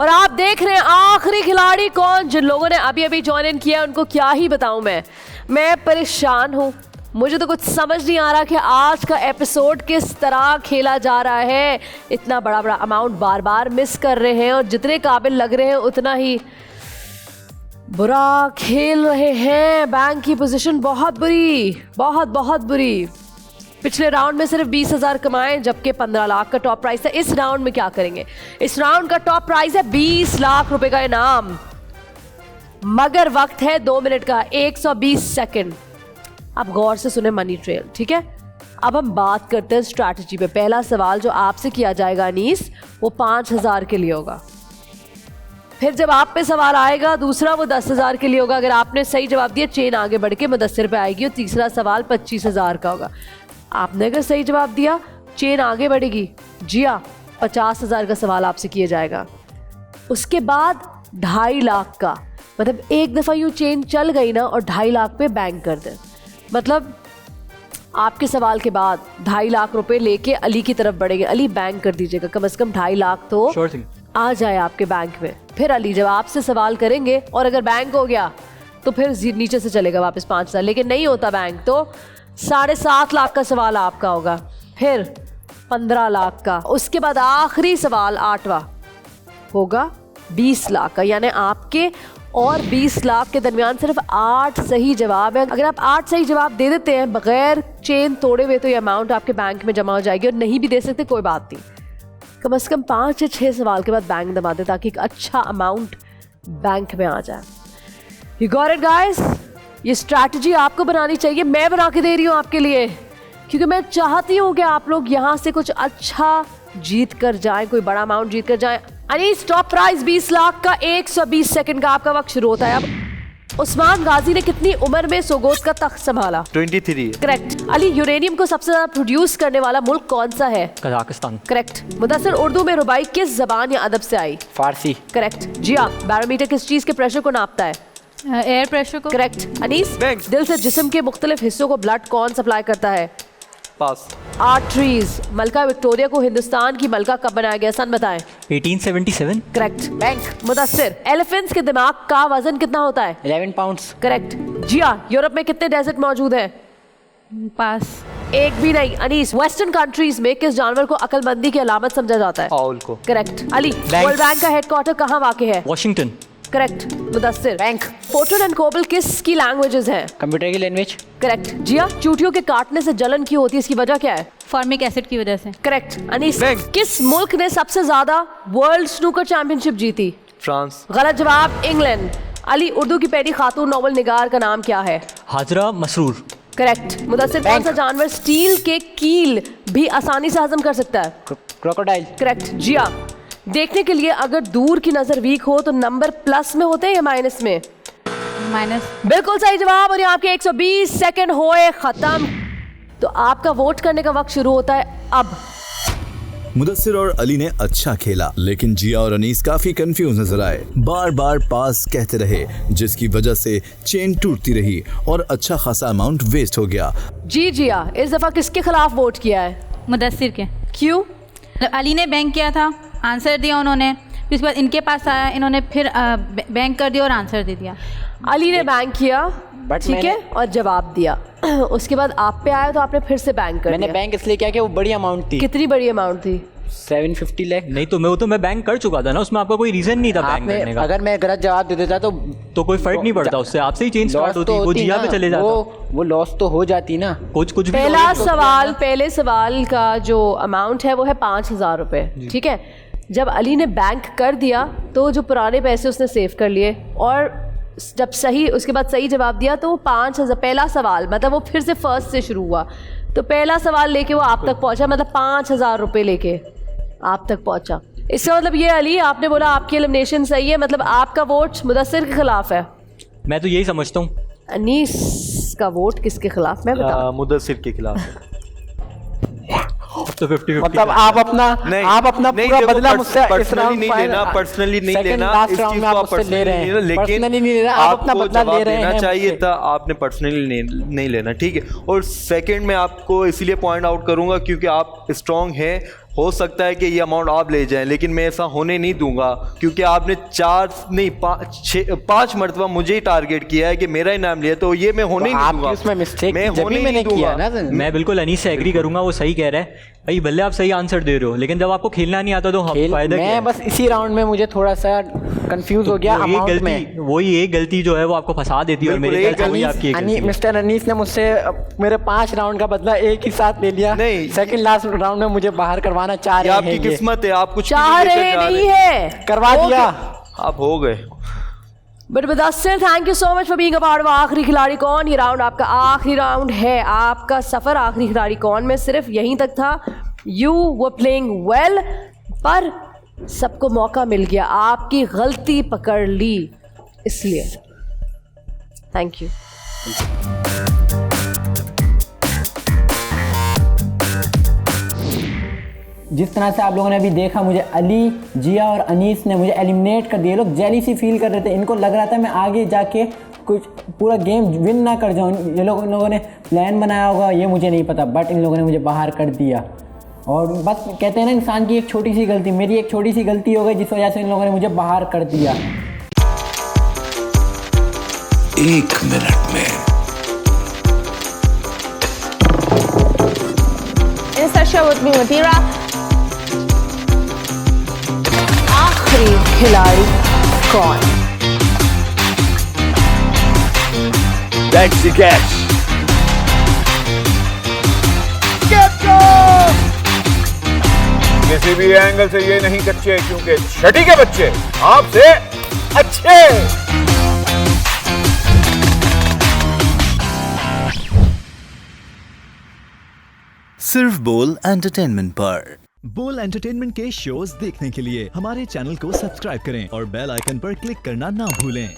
और आप देख रहे हैं आखिरी खिलाड़ी कौन। जिन लोगों ने अभी अभी ज्वाइन इन किया उनको क्या ही बताऊं मैं परेशान हूं। मुझे तो कुछ समझ नहीं आ रहा कि आज का एपिसोड किस तरह खेला जा रहा है। इतना बड़ा बड़ा अमाउंट बार बार मिस कर रहे हैं और जितने काबिल लग रहे हैं उतना ही बुरा खेल रहे हैं। बैंक की पोजीशन बहुत बुरी, बहुत बुरी। पिछले राउंड में सिर्फ 20,000 कमाए जबकि 15 लाख का टॉप प्राइस है। इस राउंड में क्या करेंगे? इस राउंड का टॉप प्राइस है 20 लाख रुपए का इनाम, मगर वक्त है 2 मिनट का 120 सेकंड। आप गौर से सुने मनी ट्रेल, ठीक है? अब हम बात करते हैं स्ट्रैटेजी पे। पहला सवाल जो आपसे किया जाएगा अनीस, वो 5,000 के लिए होगा। फिर जब आप पे सवाल आएगा दूसरा, वो 10,000 के लिए होगा। अगर आपने सही जवाब दिया चेन आगे बढ़ के मुदस्सिर पे आएगी। और तीसरा सवाल 25,000 का होगा। आपने अगर सही जवाब दिया चेन आगे बढ़ेगी। जी हाँ, 50,000 का सवाल आपसे किया जाएगा। उसके बाद 2.5 लाख का, मतलब एक दफ़ा यूँ चेन चल गई ना और 2.5 लाख पे बैंक कर दे। मतलब आपके सवाल के बाद 2.5 लाख रुपए लेके अली की तरफ बढ़ेंगे। अली बैंक कर दीजिएगा, कम से कम 2.5 लाख तो आ जाए आपके बैंक में। फिर अली जब आपसे सवाल करेंगे और अगर बैंक हो गया तो फिर नीचे से चलेगा वापस 5,000। लेकिन नहीं होता बैंक तो 7.5 लाख का सवाल आपका होगा, फिर 15 लाख का। उसके बाद आखिरी सवाल 8वां होगा 20 लाख का। यानी आपके और 20 लाख के दरमियान सिर्फ 8 सही जवाब है। अगर आप 8 सही जवाब दे देते हैं बगैर चेन तोड़े हुए तो ये अमाउंट आपके बैंक में जमा हो जाएगी। और नहीं भी दे सकते कोई बात नहीं, कम से कम 5 या 6 सवाल के बाद बैंक दबा दे ताकि एक अच्छा अमाउंट बैंक में आ जाए। You got it guys? ये स्ट्रैटेजी आपको बनानी चाहिए, मैं बना के दे रही हूँ आपके लिए, क्योंकि मैं चाहती हूँ कि आप लोग यहाँ से कुछ अच्छा जीत कर जाएं, कोई बड़ा अमाउंट जीत कर जाएं। अनीस, टॉप प्राइस 20 लाख का 120 सेकंड का आपका वक्त शुरू होता है अब। उस्मान गाजी ने कितनी उम्र में सोगोत का तख्त संभाला? 23। करेक्ट। अली, यूरेनियम को सबसे ज्यादा प्रोड्यूस करने वाला मुल्क कौन सा है? कजाकिस्तान। करेक्ट। मुदस्सिर, उर्दू में रुबाई किस जबान या अदब से आई? फारसी। करेक्ट। जी हाँ। बैरोमीटर किस चीज के प्रेशर को नापता है? एयर प्रेशर को। करेक्ट। अनीस, दिल से जिस्म के मुख्तलिफ हिस्सों को ब्लड कौन सप्लाई करता है? पास। आर्टरीज। मलका विक्टोरिया को हिंदुस्तान की मलका कब बनाया गया? सन बताएं। 1877। करेक्ट। बैंक। मुदस्सिर, एलिफेंट्स के दिमाग का वजन कितना होता है? 11 पाउंड्स। करेक्ट। जी हाँ। यूरोप में कितने डेजर्ट मौजूद हैं? पास। एक भी नहीं। अनीस, वेस्टर्न कंट्रीज में किस जानवर को अक्लमंदी की अलामत समझा जाता है? आउल को। करेक्ट। अली, वर्ल्ड बैंक का हेडक्वार्टर कहाँ वाक़ है? Washington. Correct. Mudassir, bank. Fortran and COBOL किस की लैंग्वेजेस हैं? कंप्यूटर की लैंग्वेज। करेक्ट। जी हाँ। चूटियों के काटने से जलन क्यों होती है, इसकी वजह क्या है? फॉर्मिक एसिड की वजह से। करेक्ट। अनीस, बैंक। किस मुल्क ने सबसे ज्यादा वर्ल्ड स्नूकर चैंपियनशिप जीती? फ्रांस। गलत जवाब, इंग्लैंड। अली, उर्दू की पहली खातून नोबल निगार का नाम क्या है? हाजरा मसरूर। करेक्ट। मुदस्सिर, कौन सा जानवर स्टील के कील भी आसानी से हजम कर सकता है? क्रोकोडाइल। करेक्ट। जी हाँ। देखने के लिए अगर दूर की नजर वीक हो तो नंबर प्लस में होते हैं या माइनस में? माइनस। बिल्कुल सही जवाब। और यहाँ आपके 120 सेकंड हुए खत्म। तो आपका वोट करने का वक्त शुरू होता है अब। मुदस्सिर और अली ने अच्छा खेला, लेकिन जिया और अनीस काफी कंफ्यूज नजर आए। बार बार पास कहते रहे, जिसकी वजह से चेन टूटती रही और अच्छा खासा अमाउंट वेस्ट हो गया। जी जिया, इस दफा किसके खिलाफ वोट किया है? मुदस्सिर के। क्यों? अली ने बैंक किया था, आंसर दिया उन्होंने, फिर उसके बाद इनके पास आया, इन्होंने फिर बैंक कर दिया और आंसर दे दिया। अली ने बैंक किया, ठीक है, और जवाब दिया। उसके बाद आप पे आया तो आपने फिर से बैंक कर मैंने दिया। बैंक इसलिए किया कि वो बड़ी अमाउंट थी। कितनी बड़ी अमाउंट थी? 750 लाख। नहीं तो मैं बैंक कर चुका था ना, उसमें आपका कोई रीजन नहीं था बैंक करने का। अगर मैं गलत जवाब दे देता तो कोई फर्क नहीं पड़ता उससे, आपसे ही चेंज स्टार्ट होती, वो जिया पे चले जाता, वो लॉस तो हो जाती ना। कुछ भी। पहले सवाल का जो अमाउंट है वो है 5,000 रुपए, ठीक है। जब अली ने बैंक कर दिया तो जो पुराने पैसे उसने सेव कर लिए, और जब सही उसके बाद सही जवाब दिया तो 5,000, पहला सवाल मतलब वो फिर से फर्स्ट से शुरू हुआ, तो पहला सवाल लेके वो आप तक पहुंचा, मतलब 5,000 रुपए लेके आप तक पहुंचा। इसका मतलब ये अली, आपने बोला आपकी एलिमिनेशन सही है, मतलब आपका वोट मुदस्सिर के खिलाफ है। मैं तो यही समझता हूँ। अनीस का वोट किसके खिलाफ? मैं बता। मुदस्सिर के खिलाफ। तो 50-50 मतलब आप अपना पूरा बदला मुझसे इस राउंड नहीं लेना, पर्सनली नहीं लेना, इस चीज को आप पर्सनली नहीं लेना, लेकिन आपको जवाब देना चाहिए था, आपने पर्सनली नहीं लेना, ठीक है। और सेकंड में आपको इसलिए पॉइंट आउट करूंगा क्योंकि आप स्ट्रांग हैं, हो सकता है कि ये अमाउंट आप ले जाएं, लेकिन मैं ऐसा होने नहीं दूंगा क्योंकि आपने 5 मरतबा मुझे ही टारगेट किया है कि मेरा इनाम लिया, तो ये मैं होने ही नहीं दूंगा। उसमें मिस्टेक मैं होने मैंने नहीं किया दूंगा। ना। मैं बिल्कुल अनीस से एग्री करूंगा, वो सही कह रहा है भाई, भले आप सही आंसर दे रहे हो, लेकिन जब आपको खेलना नहीं आता तो फायदा क्या है? मैं बस इसी राउंड में मुझे थोड़ा सा कंफ्यूज हो गया अमाउंट में। वही एक गलती जो है वो आपको फंसा देती है, और मेरे ख्याल से वही आपकी एक गलती है। मिस्टर अनीस ने मुझसे मेरे 5 राउंड का बदला एक ही साथ ले लिया। नहीं। सेकंड लास्ट राउंड में मुझे बाहर करवाना चाह ये रहे हैं। आपकी किस्मत है, आप कुछ चाह रहे नहीं है, करवा दिया। आप हो गए। But Mudassir, thank you so much for being a part of आखिरी खिलाड़ी कौन। ये राउंड आपका आखिरी राउंड है। आपका सफर आखिरी खिलाड़ी कौन में सिर्फ यहीं तक था। यू वर प्लेइंग वेल, पर सबको मौका मिल गया, आपकी गलती पकड़ ली, इसलिए थैंक यू। जिस तरह से आप लोगों ने अभी देखा, मुझे अली, जिया और अनीस ने मुझे एलिमिनेट कर दिया। लोग जेली सी फील कर रहे थे, इनको लग रहा था मैं आगे जाके कुछ पूरा गेम विन ना कर जाऊँ। ये लोगों ने प्लान बनाया होगा, ये मुझे नहीं पता, बट इन लोगों ने मुझे बाहर कर दिया। और बस कहते हैं ना, इंसान की एक छोटी सी गलती, मेरी एक छोटी सी गलती हो गई जिस वजह से इन लोगों ने मुझे बाहर कर दिया। 1 मिनट में आखिरी खिलाड़ी कौन? That's the catch. किसी भी एंगल से ये नहीं कच्चे, क्योंकि छठी के बच्चे आपसे अच्छे। सिर्फ बोल एंटरटेनमेंट पर। बोल एंटरटेनमेंट के शोज देखने के लिए हमारे चैनल को सब्सक्राइब करें और बेल आइकन पर क्लिक करना ना भूलें।